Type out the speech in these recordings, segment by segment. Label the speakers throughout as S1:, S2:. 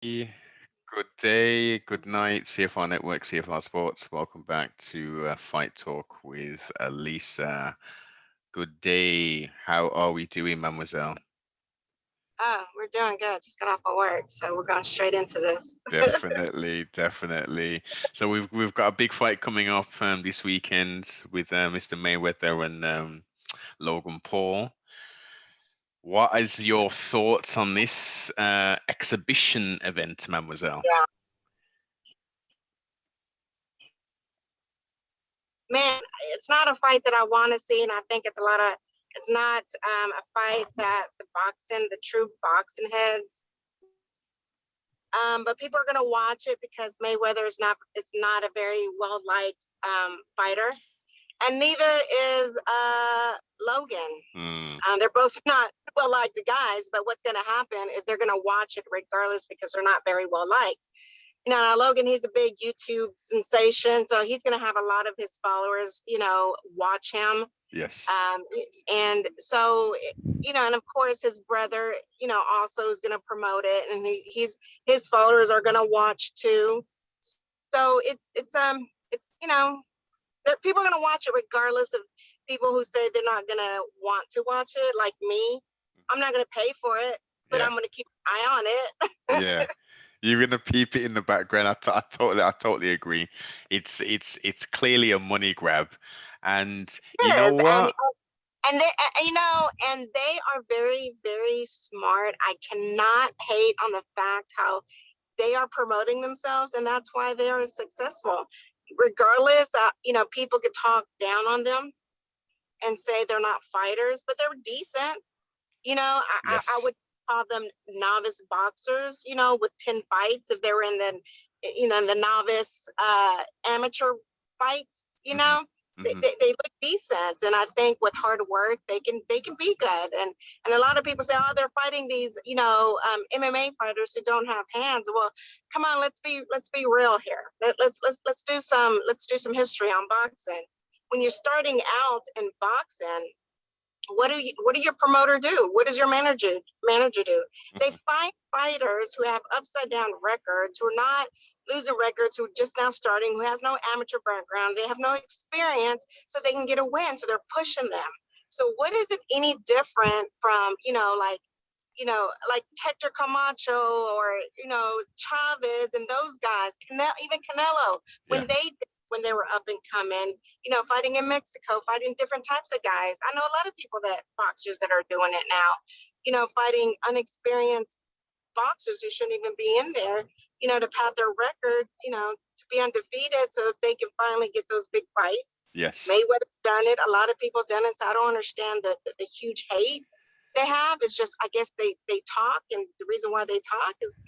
S1: Good day, good night, CFR Network, CFR Sports. Welcome back to Fight Talk with Lisa. Good day. How are we doing, Mademoiselle?
S2: Oh, we're doing good. Just got off of work, so we're going straight into this.
S1: Definitely, definitely. So we've got a big fight coming up this weekend with Mr. Mayweather and Logan Paul. What is your thoughts on this exhibition event, Mademoiselle?
S2: Yeah, man, it's not a fight that I want to see, and I think it's not a fight that the true boxing heads. But people are gonna watch it because Mayweather is not a very well liked fighter, and neither is Logan.
S1: Mm,
S2: They're both not well liked guys, but what's gonna happen is they're gonna watch it regardless because they're not very well liked. Now Logan, he's a big YouTube sensation, so he's going to have a lot of his followers, watch him.
S1: yes.
S2: Um, and so, and of course his brother, also is going to promote it, and his followers are going to watch too. So people are going to watch it regardless of people who say they're not going to want to watch it. Like me, I'm not going to pay for it, but
S1: Yeah.
S2: I'm going to keep an eye on it.
S1: Yeah. You're gonna peep it in the background. I totally agree. It's clearly a money grab, and you know
S2: Yes, and
S1: what?
S2: and they and they are very very smart. I cannot hate on the fact how they are promoting themselves, and that's why they are successful regardless. People could talk down on them and say they're not fighters, but they're decent. I
S1: Yes.
S2: would call them novice boxers, with 10 fights if they were in the novice amateur fights,
S1: Hmm. Hmm.
S2: they look decent. And I think with hard work they can be good. And a lot of people say, oh, they're fighting these, MMA fighters who don't have hands. Well, come on, let's be real here. Let's do some history on boxing. When you're starting out in boxing, what do your promoter do? What does your manager do? They
S1: Hmm.
S2: find fighters who have upside down records, who are not losing records, who are just now starting, who has no amateur background, they have no experience, so they can get a win. So they're pushing them. So what is it any different from, like Hector Camacho or Chavez and those guys, even Canelo,
S1: Yeah.
S2: when they were up and coming, fighting in Mexico, fighting different types of guys. I know a lot of people that boxers that are doing it now, fighting unexperienced boxers who shouldn't even be in there, to pad their record, to be undefeated so that they can finally get those big fights.
S1: Yes.
S2: Mayweather done it. A lot of people done it. So I don't understand the huge hate they have. It's just I guess they talk, and the reason why they talk is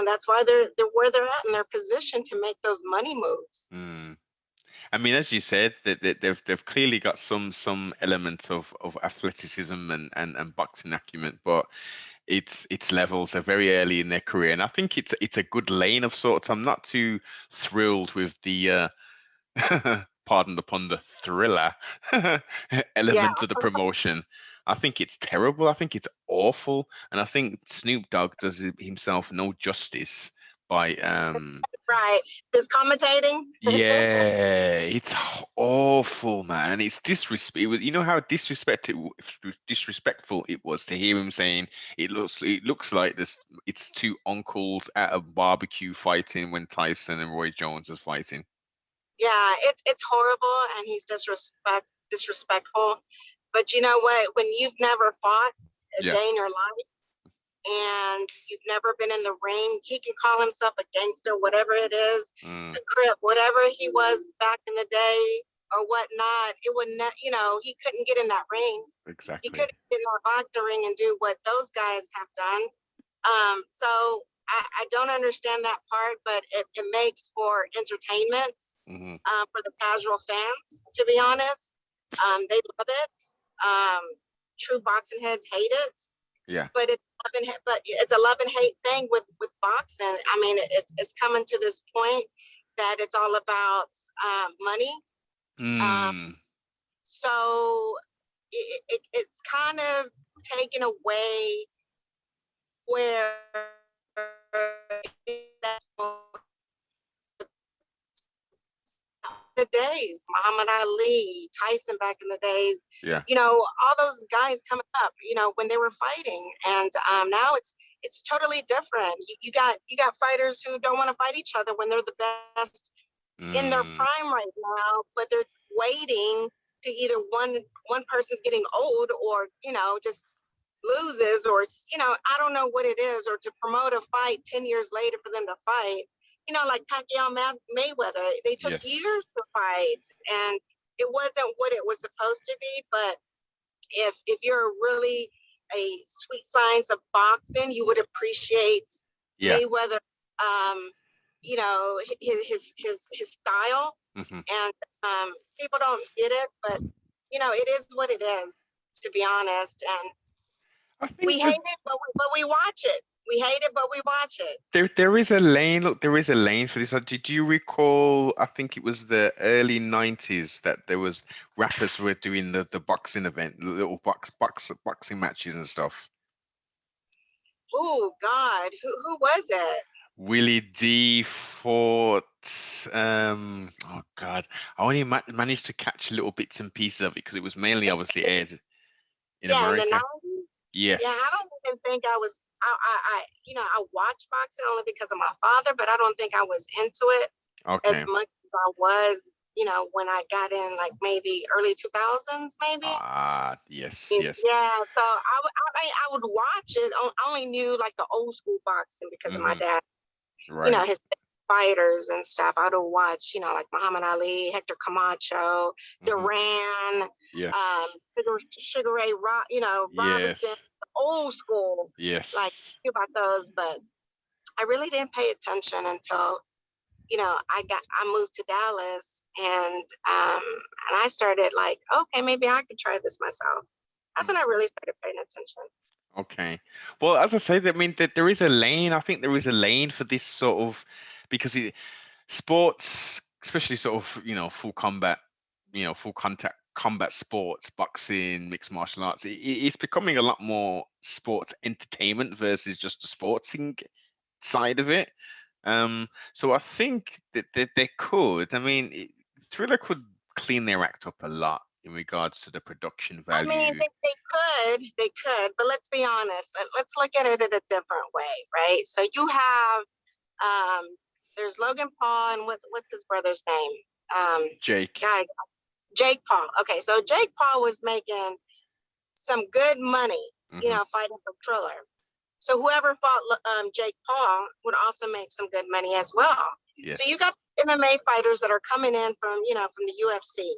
S2: that's why they're where they're at in their position to make those money moves.
S1: Mm. I mean, as you said, that they've clearly got some element of athleticism and boxing acumen, but it's levels. They're very early in their career, and I think it's a good lane of sorts. I'm not too thrilled with the pardon the pun, the thriller
S2: Yeah,
S1: element of the promotion. I think it's terrible. I think it's awful, and I think Snoop Dogg does himself no justice by
S2: right. Just commentating.
S1: yeah, it's awful, man. It's disrespect. You know how disrespectful it was to hear him saying it looks like this. It's two uncles at a barbecue fighting when Tyson and Roy Jones was fighting.
S2: Yeah, it's horrible, and he's disrespectful. But you know what? When you've never fought a
S1: Yeah.
S2: day in your life and you've never been in the ring, he can call himself a gangster, whatever it is,
S1: Mm,
S2: a crip, whatever he was back in the day or whatnot. It would not, he couldn't get in that ring. He
S1: exactly.
S2: couldn't get in that boxing ring and do what those guys have done. So I don't understand that part, but it makes for entertainment
S1: Hmm.
S2: for the casual fans. To be honest, they love it. Um, true boxing heads hate it,
S1: Yeah.
S2: but it's a love and hate thing with boxing. I mean, it's coming to this point that it's all about money. Um,
S1: Mm,
S2: so it's kind of taken away where days, Muhammad Ali, Tyson back in the days,
S1: Yeah.
S2: all those guys coming up, when they were fighting. And now it's totally different. You got fighters who don't want to fight each other when they're the best in their
S1: Mm,
S2: prime right now, but they're waiting to either one person's getting old, or just loses, or I don't know what it is, or to promote a fight 10 years later for them to fight. Like Pacquiao Mayweather, they took
S1: yes.
S2: years to fight, and it wasn't what it was supposed to be. But if you're really a sweet science of boxing, you would appreciate
S1: Yeah.
S2: Mayweather, um, his style.
S1: Hmm.
S2: And people don't get it, but it is what it is, to be honest. And
S1: I
S2: we
S1: think
S2: hate
S1: that
S2: it, but we watch it. We hate it, but we watch it.
S1: there is a lane. Look, there is a lane for this. Did you recall? I think it was the early 90s that there was rappers were doing the boxing event, little boxing matches and stuff.
S2: Oh God, who was it?
S1: Willie D fought. Oh God, I only managed to catch little bits and pieces of it because it was mainly obviously aired in
S2: Yeah, in the
S1: America.
S2: 90s. Yeah, I
S1: Yes.
S2: don't even think I was. I watched boxing only because of my father, but I don't think I was into it as
S1: Okay.
S2: much as I was, when I got in, like maybe early 2000s, maybe.
S1: Ah, yes, yes.
S2: Yeah, so I would watch it. I only knew like the old school boxing because of my
S1: Hmm.
S2: dad.
S1: Right.
S2: His fighters and stuff. I would watch, like Muhammad Ali, Hector Camacho,
S1: Hmm.
S2: Duran,
S1: Yes.
S2: Sugar Ray, Robinson,
S1: Yes.
S2: old school. Like
S1: Yes.
S2: about those, but I really didn't pay attention until I moved to Dallas, and I started like, okay, maybe I could try this myself. That's when I really started paying attention.
S1: Okay. Well, as I said, I mean, there is a lane. I think there is a lane for this sort of because sports, especially sort of, full combat, full contact combat sports, boxing, mixed martial arts, it's becoming a lot more sports entertainment versus just the sportsing side of it. So I think that they could, I mean, Thriller could clean their act up a lot in regards to the production
S2: I mean,
S1: value.
S2: they could, but let's be honest. Let's look at it in a different way, right? So you have, um, there's Logan Paul, and what's his brother's name?
S1: Jake.
S2: Guy, Jake Paul. Okay, so Jake Paul was making some good money,
S1: Hmm.
S2: fighting for Triller. So whoever fought Jake Paul would also make some good money as well. So you
S1: Yes.
S2: got MMA fighters that are coming in from the UFC,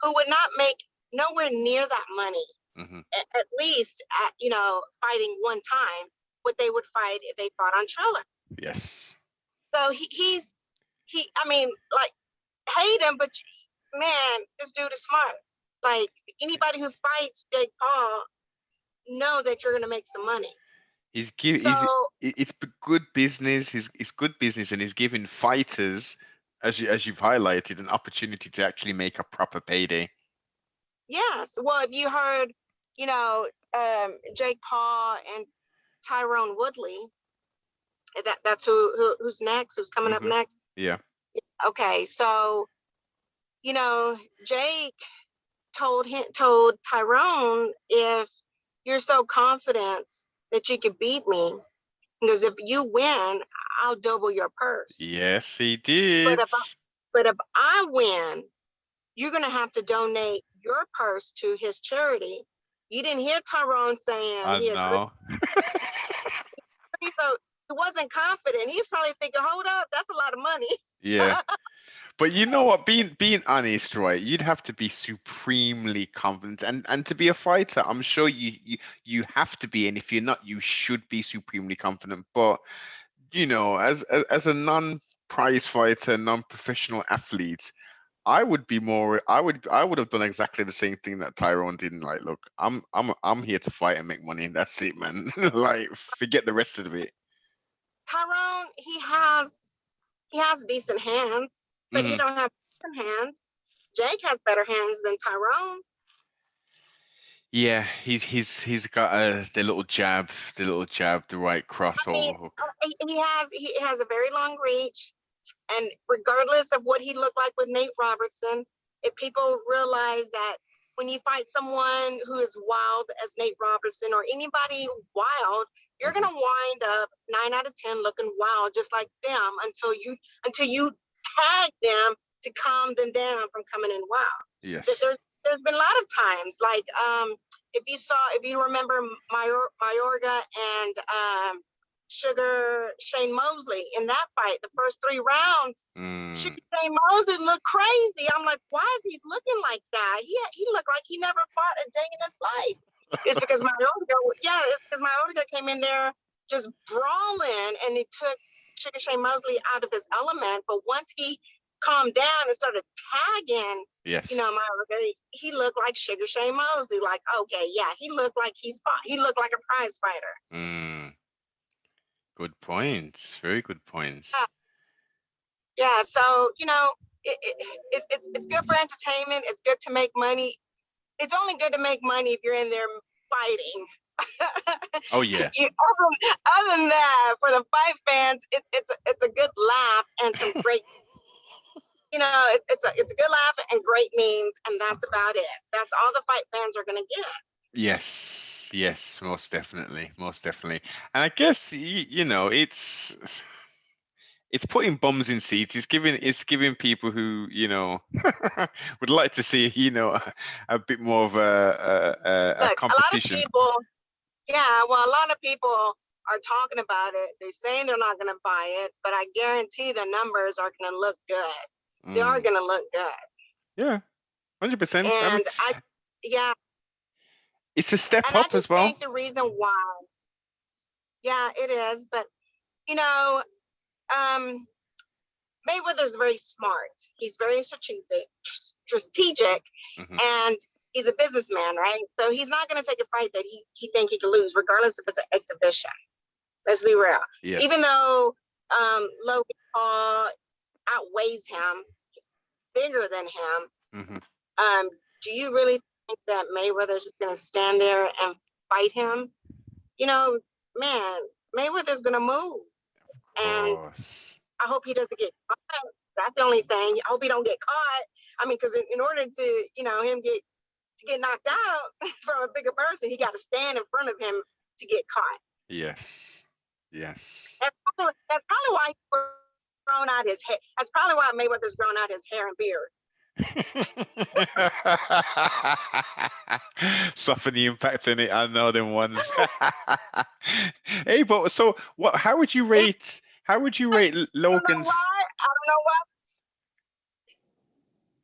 S2: who would not make nowhere near that money,
S1: Hmm.
S2: at least fighting one time what they would fight if they fought on Triller.
S1: Yes.
S2: So I mean, like, hate him, but man, this dude is smart. Like, anybody who fights Jake Paul know that you're gonna make some money. So
S1: It's good business. It's good business, and he's giving fighters, as you've highlighted, an opportunity to actually make a proper payday.
S2: yes, well, if you heard, Jake Paul and Tyron Woodley, that's who's next, who's coming up
S1: Hmm.
S2: next.
S1: Yeah.
S2: Okay, so Jake told Tyrone, if you're so confident that you could beat me, because if you win, I'll double your purse.
S1: Yes, he
S2: But
S1: did.
S2: if I win, you're gonna have to donate your purse to his charity. You didn't hear Tyrone saying
S1: I
S2: he agreed,
S1: know.
S2: so he wasn't confident. He's probably thinking, hold up, that's a lot of money.
S1: Yeah. But you know what? Being honest, right? You'd have to be supremely confident, and to be a fighter, I'm sure you have to be. And if you're not, you should be supremely confident. But as a non-prize fighter, non-professional athlete, I would be more. I would have done exactly the same thing that Tyrone did. And like, look, I'm here to fight and make money. That's it, man. Like, forget the rest of it.
S2: Tyrone, he has decent hands, but he
S1: Hmm.
S2: don't have decent hands. Jake has better hands than Tyrone.
S1: Yeah, he's got the little jab, the right
S2: I mean,
S1: crossover hook.
S2: he has a very long reach. And regardless of what he looked like with Nate Robertson, if people realize that when you fight someone who is wild as Nate Robertson or anybody wild, you're gonna wind up 9 out of 10 looking wild just like them until you tag them to calm them down from coming in wild.
S1: Yes.
S2: There's been a lot of times, like if you remember Mayorga and Sugar Shane Mosley in that fight, the first 3 rounds, Sugar Shane Mosley looked crazy. I'm like, why is he looking like that? He looked like he never fought a day in his life. It's because Mayorga came in there just brawling, and it took Sugar Shane Mosley out of his element. But once he calmed down and started tagging, Mayorga, he looked like Sugar Shane Mosley. Like, okay, yeah, he looked like he looked like a prize fighter.
S1: Good points. Very good points.
S2: Yeah. So it's good for entertainment. It's good to make money. It's only good to make money if you're in there fighting.
S1: Oh yeah.
S2: Other than that, for the fight fans, it's a good laugh and some great. It's a good laugh and great memes, and that's about it. That's all the fight fans are gonna get.
S1: Yes, most definitely. And I guess it's putting bums in seats. It's giving people who would like to see a bit more of a competition.
S2: A lot of people are talking about it. They're saying they're not going to buy it, but I guarantee the numbers are going to look good. They are going to look good.
S1: Yeah, 100%.
S2: And
S1: it's a step up as well.
S2: I think the reason why, it is, but Mayweather's very smart. He's very strategic, and he's a businessman, right? So he's not going to take a fight that he think he can lose, regardless if it's an exhibition. Let's be real.
S1: Yes.
S2: Even though Logan Paul outweighs him, bigger than him, do you really think that Mayweather's just going to stand there and fight him? Man, Mayweather's going to move. And I hope he doesn't get caught. That's the only thing. I hope he don't get caught. I mean, because in order to, him get knocked out from a bigger person, he got to stand in front of him to get caught.
S1: Yes.
S2: That's probably why he's grown out his hair. That's probably why Mayweather's grown out his hair and beard.
S1: Soften the impact on it. I know them ones. Hey, but so what? How would you rate? How would you rate Logan's?
S2: I don't know why.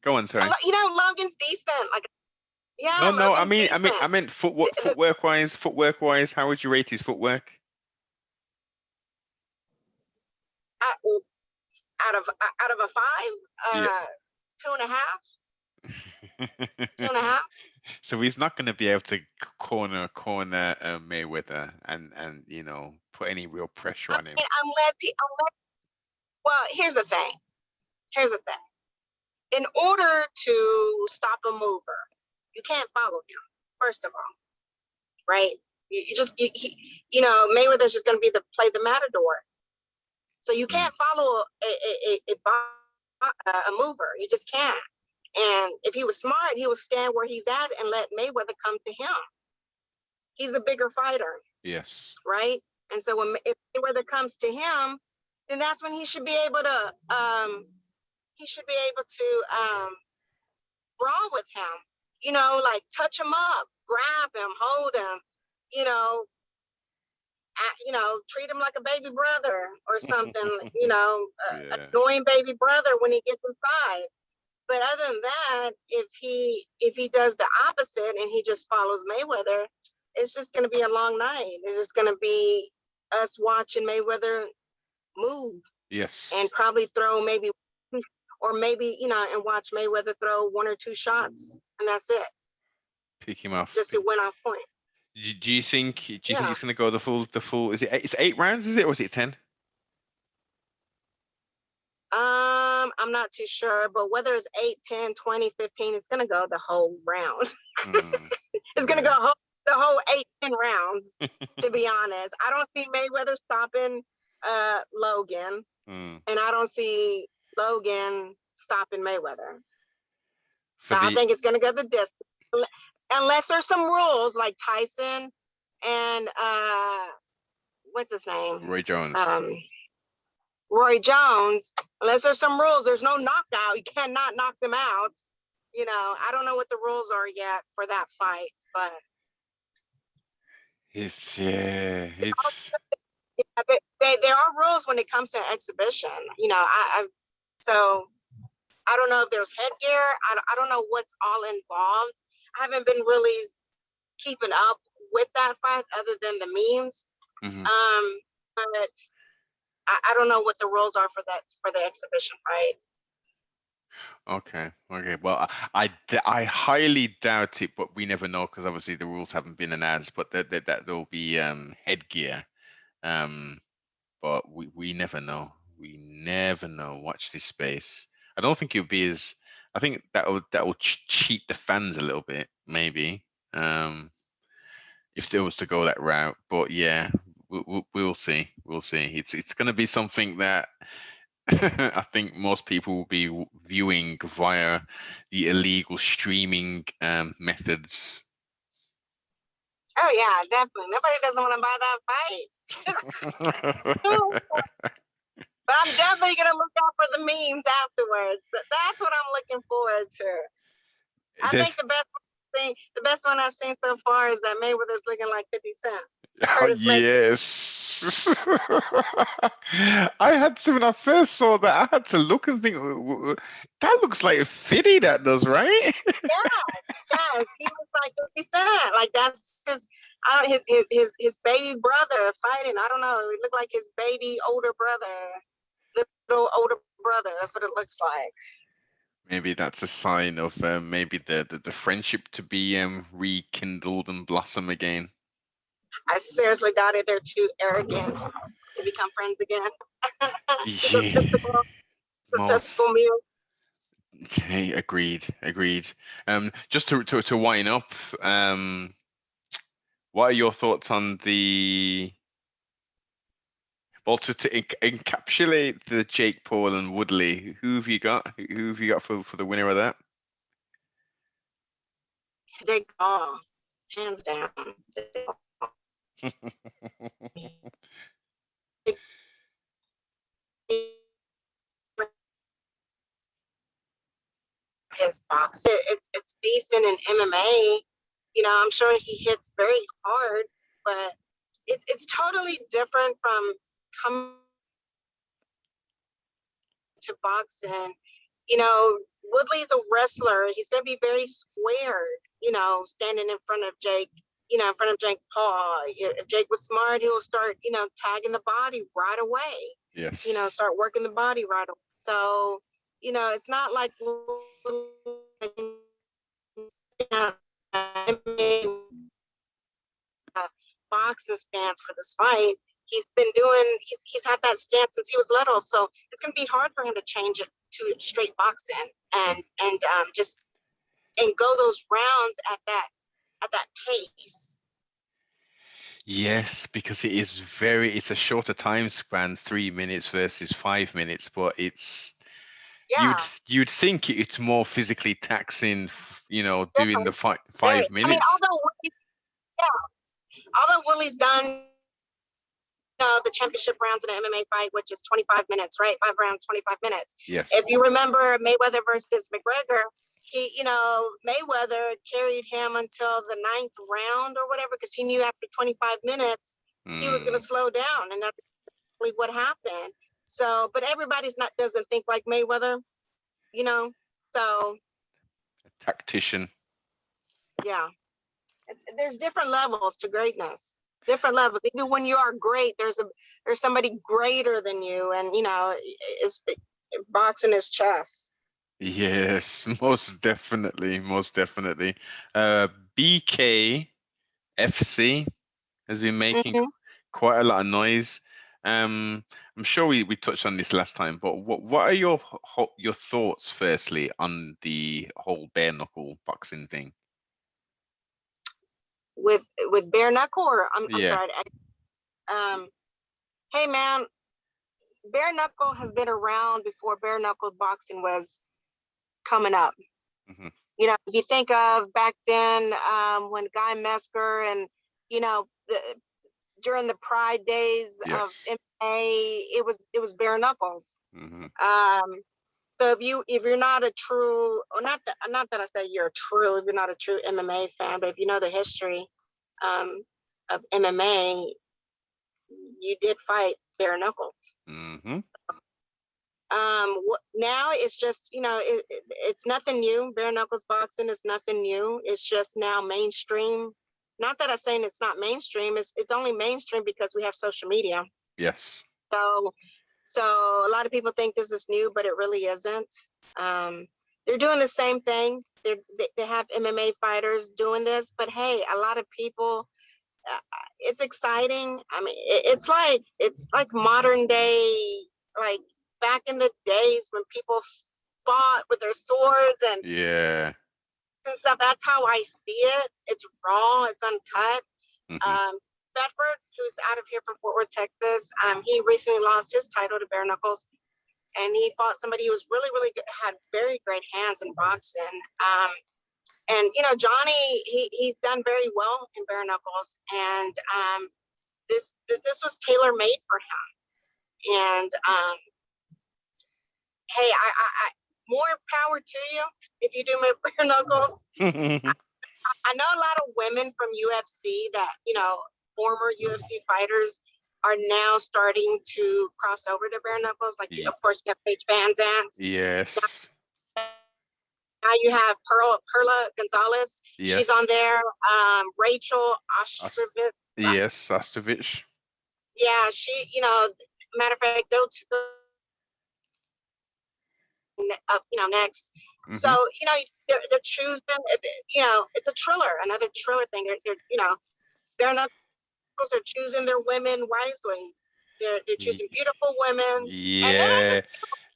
S1: Go on, sorry.
S2: Logan's decent.
S1: No. I meant footwork wise. How would you rate his footwork?
S2: Out of a 5, 2.5. 2.5.
S1: So he's not going to be able to corner Mayweather and put any real pressure on him.
S2: Well, here's the thing. In order to stop a mover, you can't follow him. First of all, right? Mayweather's just going to be play the matador. So you can't follow a mover. You just can't. And if he was smart, he would stand where he's at and let Mayweather come to him. He's a bigger fighter.
S1: Yes.
S2: Right? And so if Mayweather comes to him, then that's when he should be able to brawl with him. Like touch him up, grab him, hold him, treat him like a baby brother or something, annoying baby brother when he gets inside. But other than that, if he does the opposite and he just follows Mayweather, it's just going to be a long night. It's just going to be us watching Mayweather move.
S1: Yes.
S2: And probably throw maybe, and watch Mayweather throw 1 or 2 shots, and that's it.
S1: Pick him off.
S2: Just to win off point.
S1: Do you think it's going to go the full? Is it? It's 8 rounds, is it, or is it 10?
S2: I'm not too sure, but whether it's 8, 10, 20, 15, it's gonna go the whole round. It's gonna go the whole 8, 10 rounds. To be honest, I don't see Mayweather stopping Logan,
S1: Mm.
S2: and I don't see Logan stopping Mayweather.
S1: For
S2: I
S1: the
S2: think it's going to go the distance, unless there's some rules like Tyson and what's his name,
S1: Roy Jones.
S2: Roy Jones. Unless there's some rules, there's no knockout. You cannot knock them out. You know, I don't know what the rules are yet for that fight, but
S1: It's it's
S2: there are rules when it comes to exhibition. You know, so I don't know if there's headgear. I don't know what's all involved. I haven't been really keeping up with that fight other than the memes.
S1: mhm.
S2: But I don't know what the rules are for the exhibition fight.
S1: Okay. Well, I highly doubt it, but we never know because obviously the rules haven't been announced. But that there'll be headgear. Um, but we never know. We never know. Watch this space. I don't think it'll be as. I think that will cheat the fans a little bit, maybe. If there was to go that route. But yeah, we'll see. We'll see. It's going to be something that I think most people will be viewing via the illegal streaming methods.
S2: Oh yeah, definitely. Nobody doesn't want to buy that fight. But I'm definitely gonna look out for the memes afterwards. That's what I'm looking forward to. I think
S1: There's
S2: the best one I've seen so far is that Mayweather's looking like 50 Cent.
S1: Oh,
S2: Curtis Mayfield.
S1: yes. I had to when I first saw that. I had to look and think, that looks like a fitty. That does, right?
S2: Yes, he looks like 50 Cent. Like that's his baby brother fighting. I don't know. It looked like his baby older brother, little older brother. That's what it looks like.
S1: Maybe that's a sign of maybe the friendship to be rekindled and blossom again.
S2: I seriously doubt it. They're too arrogant to become friends again.
S1: Yeah,
S2: Egotistical
S1: most.
S2: meal.
S1: Okay, agreed. Just to wind up, what are your thoughts on the well to encapsulate the Jake Paul and Woodley? Who have you got? Who have you got for the winner of that?
S2: They all hands down. His box, it's decent in MMA. You know, I'm sure he hits very hard, but it's totally different from coming to boxing. You know, Woodley's a wrestler. He's going to be very squared, you know, standing in front of Jake, you know, in front of Jake Paul. If Jake was smart, he'll start, you know, tagging the body right away, you know,
S1: Yes.
S2: start working the body right away. So, you know, it's not like boxing stance for this fight. He's had that stance since he was little, so it's gonna be hard for him to change it to straight boxing and just and go those rounds at that pace.
S1: Yes, because it's a shorter time span, 3 minutes versus 5 minutes, but you'd
S2: Yeah,
S1: you'd think it's more physically taxing, doing the
S2: definitely.
S1: five
S2: Very.
S1: five
S2: I mean,
S1: minutes.
S2: although Willie's done the championship rounds in an MMA fight, which is 25 minutes, right? 5 rounds, 25 minutes.
S1: Yes.
S2: If you remember Mayweather versus McGregor, Mayweather carried him until the 9th round or whatever, because he knew after 25 minutes he was going
S1: Mm,
S2: to slow down, and that's exactly what happened. So, but everybody's not doesn't think like Mayweather, you know. So,
S1: a tactician.
S2: yeah, there's different levels to greatness. Different levels. Even when you are great, there's somebody greater than you, and you know, boxing is chess.
S1: Yes, most definitely, most definitely. BKFC has been making
S2: Mm-hmm.
S1: quite a lot of noise. Um, I'm sure we touched on this last time, but what are your thoughts firstly on the whole bare knuckle boxing thing?
S2: With bare knuckle, or I'm
S1: Yeah.
S2: sorry. Hey man, bare knuckle has been around before bare knuckle boxing was coming up.
S1: Mm-hmm.
S2: You know, if you think of back then, when Guy Mesker and, you know, during the Pride days of
S1: Yes.
S2: MMA, it was bare knuckles.
S1: Mm-hmm.
S2: So if you're not a true, or not that I say you're a true, if you're not a true MMA fan, but if you know the history um, of MMA, you did fight bare knuckles.
S1: Mm-hmm.
S2: Now it's just, you know, it's nothing new. Bare knuckles boxing is nothing new. It's just now mainstream. Not that I'm saying it's not mainstream. It's only mainstream because we have social media.
S1: Yes.
S2: So so a lot of people think this is new, but it really isn't. Um, they're doing the same thing. They have MMA fighters doing this, but hey, a lot of people. It's exciting. I mean, it's like modern day, like back in the days when people fought with their swords
S1: Yeah.
S2: and stuff. That's how I see it. It's raw. It's uncut.
S1: Mm-hmm.
S2: Um, Bedford, who's out of here from Fort Worth, Texas, he recently lost his title to bare knuckles, and he fought somebody who was really, really good, had very great hands in boxing. And you know, Johnny, he's done very well in bare knuckles, and this was tailor made for him. And hey, I more power to you if you do bare knuckles. I know a lot of women from UFC that, you know, former UFC fighters are now starting to cross over to bare knuckles. Like, of course, you have Paige Van Zandt.
S1: Yes.
S2: Now you have Perla Gonzalez. She's
S1: Yes.
S2: on there. Rachel Ostrovich.
S1: Yes, Ostovich.
S2: Yeah, she, you know, matter of fact, they'll up, you know, next. So,
S1: Mm-hmm.
S2: you know, they're choosing, you know, it's a thriller, another thriller thing. They're you know, they're not, they're choosing their women wisely. They're choosing beautiful women, and they're not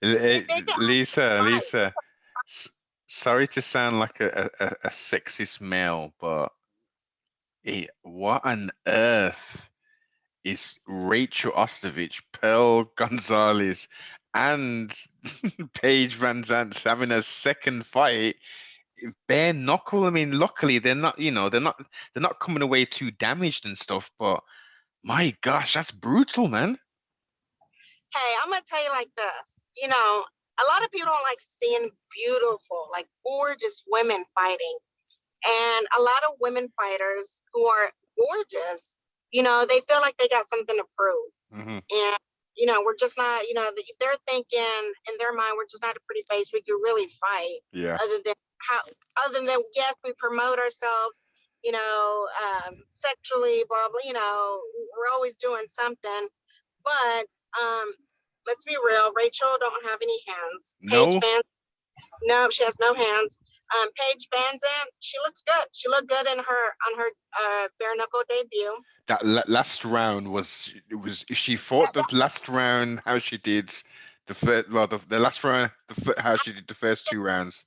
S1: Yeah.
S2: just they
S1: Lisa,
S2: fight.
S1: sorry to sound like a sexist male, but what on earth is Rachel Ostovich, Pearl Gonzalez, and Paige Van Zandt having a second fight? Bare knuckle. I mean, luckily they're not, you know, they're not coming away too damaged and stuff, but my gosh, that's brutal, man.
S2: Hey, I'm gonna tell you like this. You know, a lot of people don't like seeing beautiful, like gorgeous women fighting. And a lot of women fighters who are gorgeous, you know, they feel like they got something to prove.
S1: Mm-hmm.
S2: And, you know, we're just not, you know, they're thinking in their mind, we're just not a pretty face. We could really fight.
S1: Yeah.
S2: Other than how, other than, yes, we promote ourselves, you know, sexually, blah, blah, you know, we're always doing something. But let's be real, Rachel don't have any hands. Paige
S1: No,
S2: Van, no, she has no hands. Paige Van Zandt, she looks good. She looked good in her on her bare knuckle debut.
S1: that last round was she fought the last round how she did the first, well, the last round, how she did the first two rounds.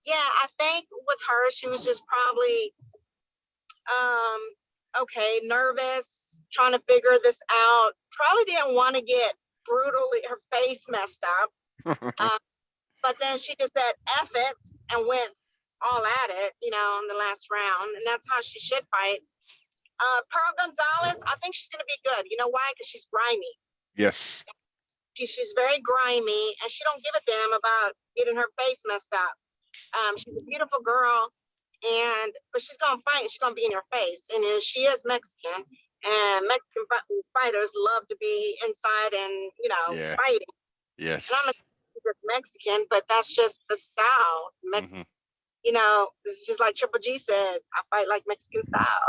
S2: Yeah, I think with her, she was just probably okay, nervous, trying to figure this out. Probably didn't want to get brutally her face messed up. But then she just said F it and went all at it, you know, in the last round. And that's how she should fight. Pearl Gonzalez, I think she's gonna be good. You know why? Because she's grimy.
S1: Yes.
S2: She's very grimy, and she don't give a damn about getting her face messed up. She's a beautiful girl, but she's gonna fight. She's gonna be in your face, and you know, she is Mexican, and Mexican fighters love to be inside and you know
S1: Yeah.
S2: fighting. And I'm not
S1: Yes.
S2: just Mexican, but that's just the style.
S1: Mm-hmm.
S2: You know, it's just like Triple G said, I fight like Mexican style.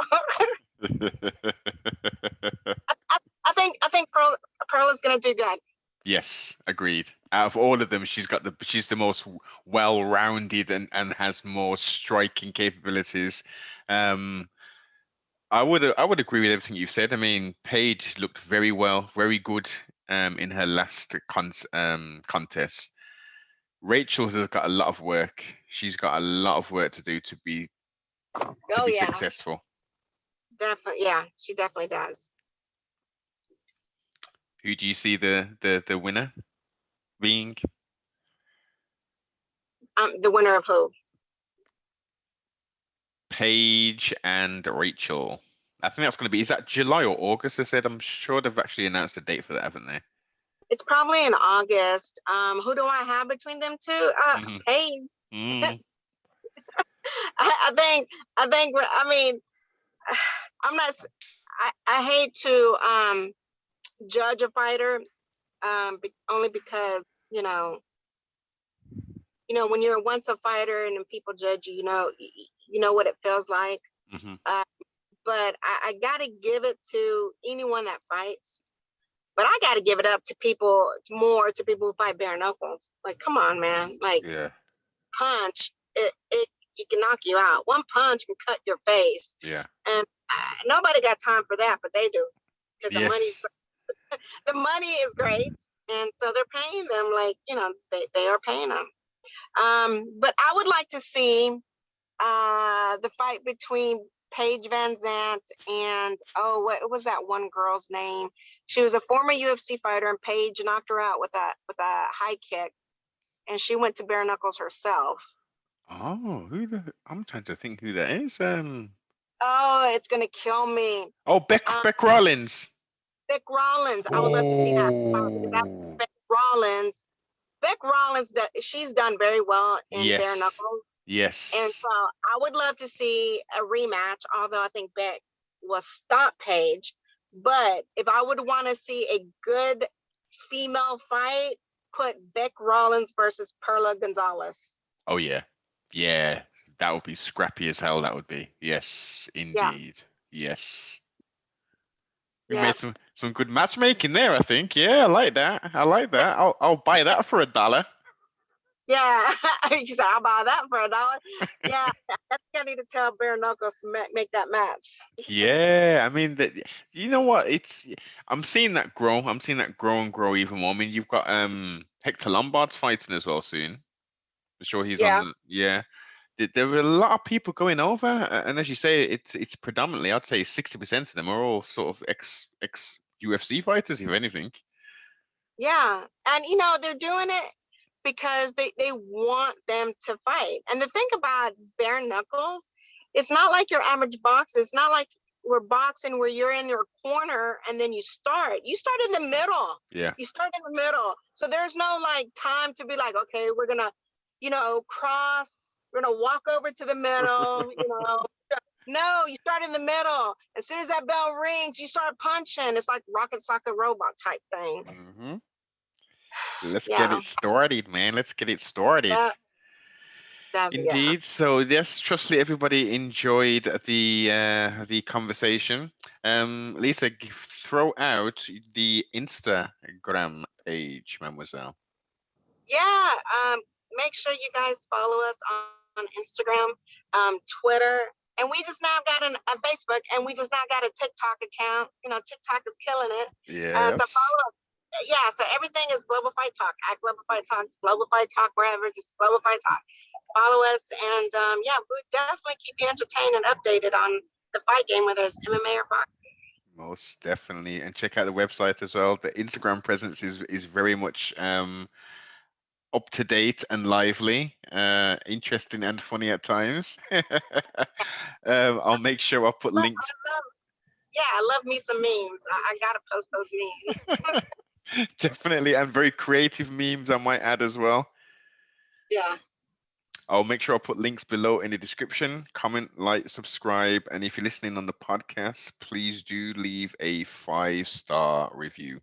S2: I think Pearl is gonna do good.
S1: Yes, agreed. Out of all of them, she's the most well-rounded and has more striking capabilities. Um, I would agree with everything you've said. I mean, Paige looked very well, very good in her last contest. Rachel has got a lot of work. She's got a lot of work to do to be
S2: Oh yeah,
S1: successful.
S2: definitely. Yeah, she definitely does.
S1: Who do you see the winner being?
S2: The winner of who?
S1: Paige and Rachel. I think that's going to be, is that July or August? They said. I'm sure they've actually announced a date for that, haven't they?
S2: It's probably in August. Who do I have between them two?
S1: Mhm.
S2: Paige.
S1: Mm.
S2: I think. I mean, I'm not. I hate to judge a fighter, only because when you're once a fighter and then people judge you, you know what it feels like.
S1: Mhm.
S2: But I gotta give it to anyone that fights. But I gotta give it up to people who fight bare knuckles. Like, come on, man. Like,
S1: Yeah.
S2: punch, it can knock you out. One punch can cut your face.
S1: Yeah.
S2: And nobody got time for that, but they do. Because
S1: Yes.
S2: the money is great. And so they're paying them like, they are paying them. But I would like to see the fight between Paige Van Zant and what was that one girl's name? She was a former UFC fighter, and Paige knocked her out with a high kick, and she went to bare knuckles herself.
S1: Oh, I'm trying to think who that is.
S2: Oh, it's gonna kill me.
S1: Oh, Beck Rollins.
S2: Beck Rollins. I would love to see that because that's
S1: Oh,
S2: Beck Rollins. Beck Rollins, she's done very well in bare
S1: yes.
S2: knuckles. And
S1: Yes.
S2: so I would love to see a rematch, although I think Beck will stop Paige. But if I would want to see a good female fight, put Beck Rollins versus Perla Gonzalez.
S1: Oh yeah. Yeah. That would be scrappy as hell, that would be. Yes,
S2: Yeah,
S1: indeed. Yes. We
S2: yeah,
S1: made some good matchmaking there, I think. Yeah, I like that. I like that. I'll buy that for $1.
S2: yeah. She said, I'll buy that for $1. Yeah, I think I need to tell Bare Knuckles to make that match.
S1: Yeah, I mean that. You know what? I'm seeing that grow. I'm seeing that grow and grow even more. I mean, you've got Hector Lombard's fighting as well soon. I'm sure he's on
S2: Yeah,
S1: the, yeah. There were a lot of people going over, and as you say, it's predominantly, I'd say 60% of them are all sort of ex UFC fighters, if anything.
S2: yeah. And they're doing it because they want them to fight. And the thing about bare knuckles, it's not like your average boxer. It's not like we're boxing where you're in your corner and then you start. You start in the middle.
S1: Yeah.
S2: You start in the middle. So there's no like time to be like, okay, we're gonna, cross. We're gonna walk over to the middle. No, you start in the middle. As soon as that bell rings, you start punching. It's like rocket soccer robot type thing.
S1: Hmm. Let's get
S2: Yeah.
S1: it started, man. Let's get it started.
S2: That yeah.
S1: Indeed. So yes, trustly everybody enjoyed the conversation. Lisa, throw out the Instagram page, mademoiselle.
S2: Yeah. Make sure you guys follow us on Instagram, Twitter, and we just now got a Facebook, and we just now got a TikTok account. TikTok is killing it. So
S1: Yes.
S2: follow us. Yeah. So everything is Global Fight Talk. At Global Fight Talk, Global Fight Talk, wherever, just Global Fight Talk. Follow us, and yeah, we'll definitely keep you entertained and updated on the fight game, whether it's MMA or boxing.
S1: Most definitely. And check out the website as well. The Instagram presence is very much up to date and lively, interesting and funny at times. I'll make sure I put links.
S2: Yeah, I love me some memes. I gotta post those memes.
S1: Definitely, and very creative memes, I might add as well.
S2: Yeah.
S1: I'll make sure I'll put links below in the description. Comment, like, subscribe, and if you're listening on the podcast, please do leave a 5-star review.